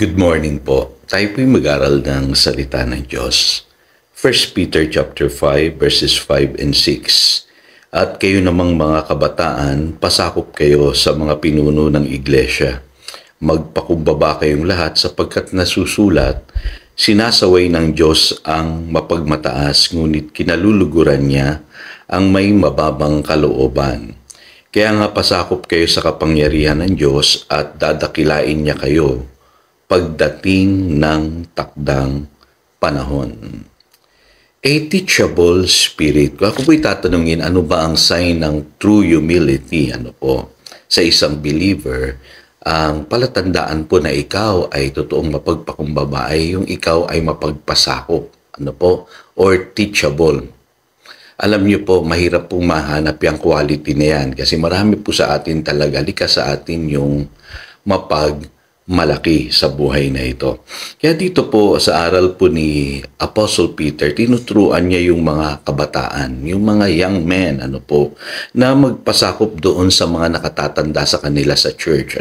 Good morning po. Tayo po'y mag-aral ng salita ng Diyos. 1 Peter chapter 5 verses 5 and 6. At kayo namang mga kabataan, pasakop kayo sa mga pinuno ng iglesia. Magpakumbaba kayong lahat sapagkat nasusulat, sinasaway ng Diyos ang mapagmataas ngunit kinaluluguran niya ang may mababang kalooban. Kaya nga pasakop kayo sa kapangyarihan ng Diyos at dadakilain niya kayo pagdating ng takdang panahon. A teachable spirit. Kung ako po'y tatanungin, ano ba ang sign ng true humility? Sa isang believer, ang palatandaan po na ikaw ay totoong mapagpakumbaba ay yung ikaw ay mapagpasakop. Or teachable. Alam niyo po, mahirap pong mahanap yung quality na yan kasi marami po sa atin talaga, likas sa atin yung malaki sa buhay na ito. Kaya dito po sa aral po ni Apostle Peter, tinuturuan niya yung mga kabataan, yung mga young men, na magpasakop doon sa mga nakatatanda sa kanila sa church,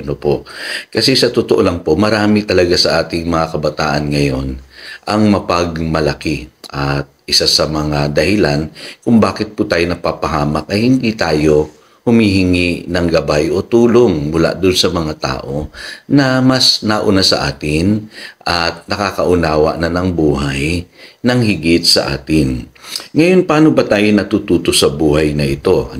Kasi sa totoo lang po, marami talaga sa ating mga kabataan ngayon ang mapagmalaki. At isa sa mga dahilan kung bakit po tayo napapahamak ay hindi tayo humihingi ng gabay o tulong mula doon sa mga tao na mas nauna sa atin at nakakaunawa na ng buhay ng higit sa atin. Ngayon, paano ba tayo natututo sa buhay na ito?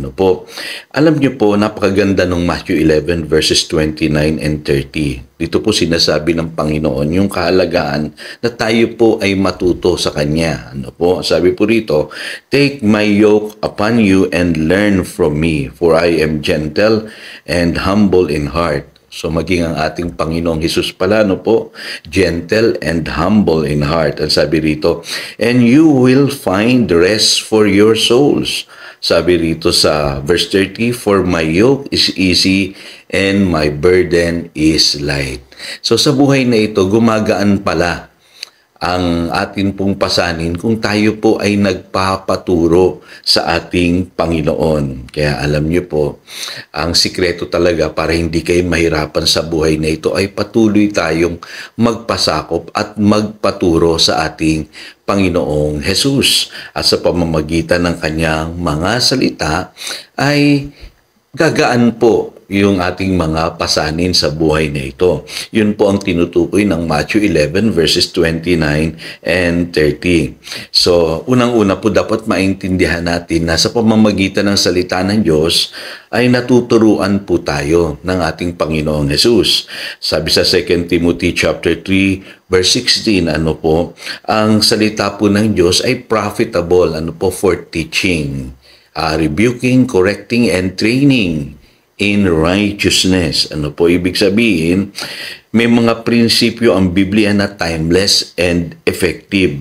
Alam niyo po, napakaganda ng Matthew 11 verses 29 and 30. Dito po sinasabi ng Panginoon yung kahalagaan na tayo po ay matuto sa Kanya. Sabi po rito, "Take my yoke upon you and learn from me, for I am gentle and humble in heart." So maging ang ating Panginoong Hesus pala, gentle and humble in heart. Ang sabi rito, "And you will find rest for your souls." Sabi rito sa verse 30, "For my yoke is easy and my burden is light." So sa buhay na ito, gumagaan pala ang atin pong pasanin kung tayo po ay nagpapaturo sa ating Panginoon. Kaya alam niyo po, ang sikreto talaga para hindi kayo mahirapan sa buhay na ito ay patuloy tayong magpasakop at magpaturo sa ating Panginoong Hesus. At sa pamamagitan ng kanyang mga salita ay gagaan po yung ating mga pasanin sa buhay na ito. Yun po ang tinutukoy ng Matthew 11 verses 29 and 30. So, unang-una po dapat maintindihan natin na sa pamamagitan ng salita ng Diyos ay natuturuan po tayo ng ating Panginoong Hesus. Sabi sa 2 Timothy chapter 3 verse 16, ang salita po ng Diyos ay profitable, for teaching, rebuking, correcting, and training in righteousness. Ibig sabihin, may mga prinsipyo ang Biblia na timeless and effective.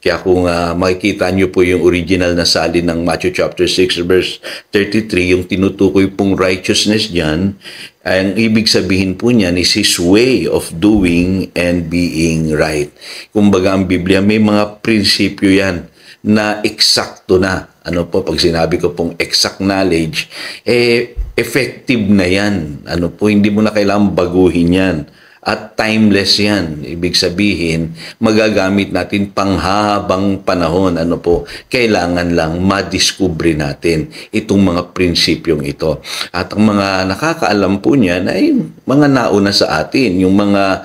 Kaya kung makikita nyo po yung original na salin ng Matthew chapter 6 verse 33, yung tinutukoy pong righteousness dyan, ang ibig sabihin po niyan is His way of doing and being right. Kumbaga ang Biblia, may mga prinsipyo yan na eksakto na. Pag sinabi ko pong exact knowledge, effective na yan. Hindi mo na kailangang baguhin yan. At timeless yan. Ibig sabihin, magagamit natin panghahabang panahon. Kailangan lang madiskubre natin itong mga prinsipyong ito. At ang mga nakakaalam po niyan ay mga nauna sa atin. Yung mga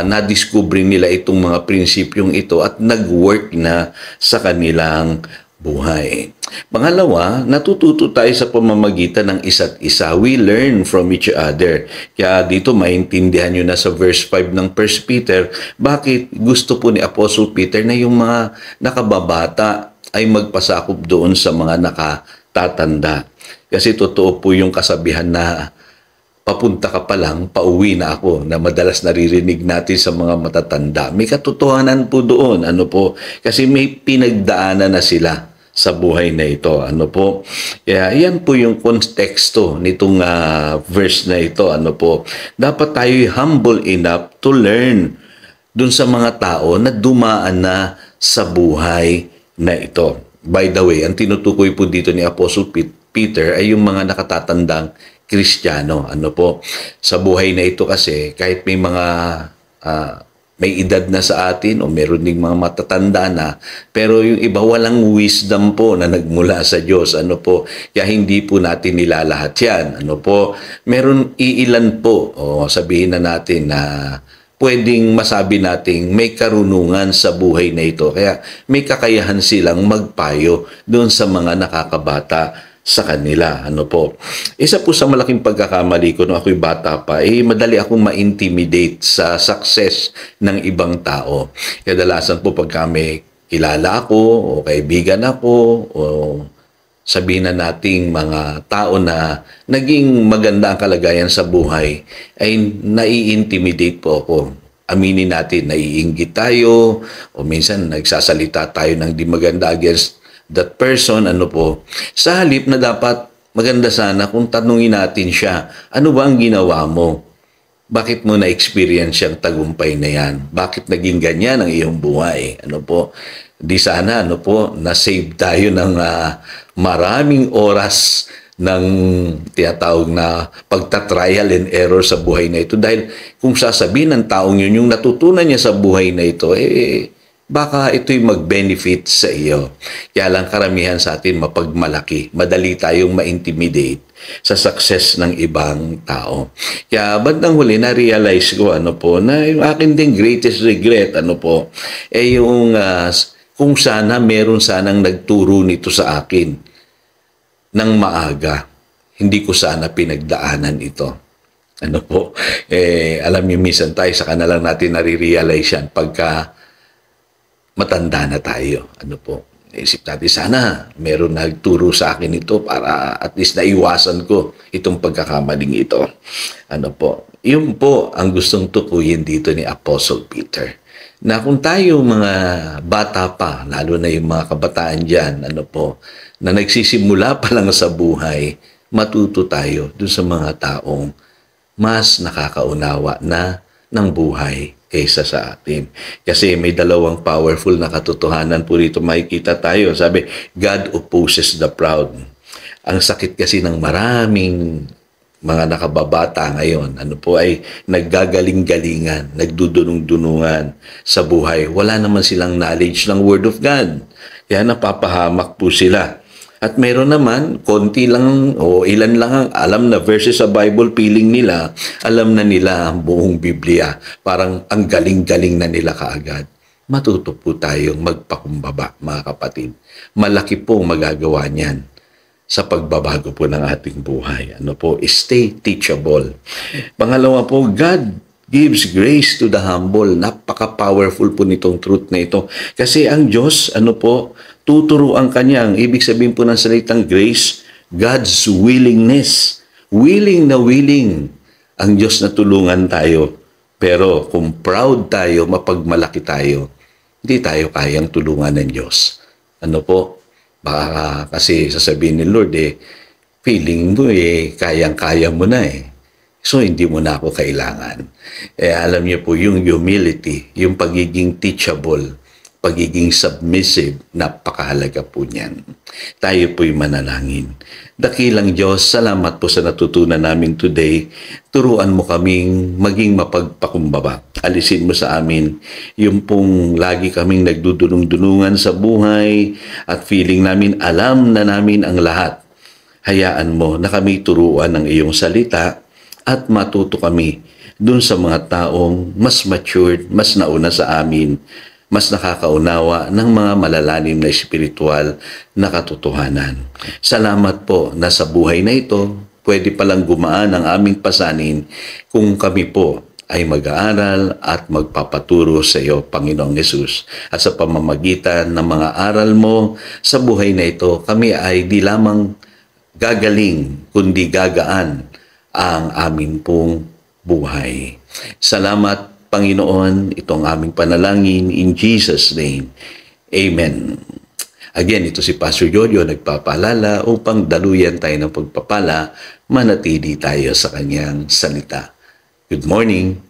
nadiskubre nila itong mga prinsipyong ito at nag-work na sa kanilang buhay. Pangalawa, natututo tayo sa pamamagitan ng isa't isa. We learn from each other. Kaya dito maintindihan nyo na sa verse 5 ng 1 Peter, bakit gusto po ni Apostle Peter na yung mga nakababata ay magpasakop doon sa mga nakatatanda. Kasi totoo po yung kasabihan na papunta ka pa lang, pauwi na ako, na madalas naririnig natin sa mga matatanda. May katotohanan po doon, kasi may pinagdaanan na sila sa buhay na ito, Kaya yan po yung konteksto nitong verse na ito, Dapat tayo humble enough to learn dun sa mga tao na dumaan na sa buhay na ito. By the way, ang tinutukoy po dito ni Apostle Peter ay yung mga nakatatandang Kristiyano. Sa buhay na ito kasi, kahit may mga may edad na sa atin o meron ding mga matatanda na, pero yung iba walang wisdom po na nagmula sa Diyos. Ano po? Kaya hindi po natin nilalahat yan. Ano po? Meron iilan po, o sabihin na natin na pwedeng masabi nating may karunungan sa buhay na ito. Kaya may kakayahan silang magpayo doon sa mga nakakabata sa kanila. Ano po? Isa po sa malaking pagkakamali ko nung ako'y bata pa, madali akong ma-intimidate sa success ng ibang tao. Kadalasan po pag kami kilala ako o kaibigan ako o sabihin na nating mga tao na naging maganda ang kalagayan sa buhay, ay nai-intimidate po ako. Aminin natin, naiinggit tayo o minsan nagsasalita tayo ng di maganda against that person, ano po, sa halip na dapat maganda sana kung tanungin natin siya, ano ba ang ginawa mo? Bakit mo na-experience yung tagumpay na yan? Bakit naging ganyan ang iyong buhay? Ano po? Di sana, ano po, na-save tayo ng maraming oras ng tinatawag na pagta-trial and error sa buhay na ito. Dahil kung sasabihin ng taong yun, yung natutunan niya sa buhay na ito, baka ito'y mag-benefit sa iyo. Kaya lang karamihan sa atin mapagmalaki. Madali tayong ma-intimidate sa success ng ibang tao. Kaya bandang huli na-realize ko ano po, na yung akin ding greatest regret ano po, yung kung sana meron sanang nagturo nito sa akin ng maaga. Hindi ko sana pinagdaanan ito. Ano po? Alam niyo, minsan tayo sa kanalang natin nare-realize yan pagka matanda na tayo. Ano po? Isip natin, sana meron nagturo sa akin ito para at least naiwasan ko itong pagkakamaling ito. Ano po? Yun po ang gustong tukuyin dito ni Apostle Peter. Na kung tayo mga bata pa, lalo na yung mga kabataan dyan, ano po, na nagsisimula pa lang sa buhay, matuto tayo dun sa mga taong mas nakakaunawa na ng buhay kaysa sa atin. Kasi may dalawang powerful na katotohanan po dito makikita tayo. Sabi, God opposes the proud. Ang sakit kasi ng maraming mga nakababata ngayon, ano po ay naggagaling-galingan, nagdudunong-dunungan sa buhay. Wala naman silang knowledge ng Word of God. Kaya napapahamak po sila. At meron naman, konti lang o ilan lang ang alam na verses sa Bible, feeling nila, alam na nila ang buong Biblia. Parang ang galing-galing na nila kaagad. Matuto po tayong magpakumbaba, mga kapatid. Malaki pong magagawa niyan sa pagbabago po ng ating buhay. Ano po? Stay teachable. Pangalawa po, God gives grace to the humble. Napaka-powerful po nitong truth na ito. Kasi ang Diyos, ano po, tuturuan kanya. Ang ibig sabihin po ng salitang grace, God's willingness. Willing na willing ang Diyos na tulungan tayo. Pero kung proud tayo, mapagmalaki tayo, hindi tayo kayang tulungan ng Diyos. Ano po? Baka kasi sasabihin ni Lord, feeling mo kayang-kaya mo na So, hindi mo na ako kailangan. Alam niyo po, yung humility, yung pagiging teachable, pagiging submissive, napakahalaga po niyan. Tayo po'y manalangin. Dakilang Diyos, salamat po sa natutunan namin today. Turuan mo kaming maging mapagpakumbaba. Alisin mo sa amin yung pong lagi kaming nagdudunong-dunungan sa buhay at feeling namin alam na namin ang lahat. Hayaan mo na kami turuan ng iyong salita at matuto kami dun sa mga taong mas matured, mas nauna sa amin, mas nakakaunawa ng mga malalalim na espiritual na katotohanan. Salamat po na sa buhay na ito, pwede palang gumaan ang aming pasanin kung kami po ay mag-aaral at magpapaturo sa iyo, Panginoong Yesus. At sa pamamagitan ng mga aral mo sa buhay na ito, kami ay di lamang gagaling, kundi gagaan ang amin pong buhay. Salamat, Panginoon, itong aming panalangin in Jesus' name. Amen. Again, ito si Pastor Jojo nagpapaalala upang daluyan tayo ng pagpapala, manatili tayo sa kanyang salita. Good morning.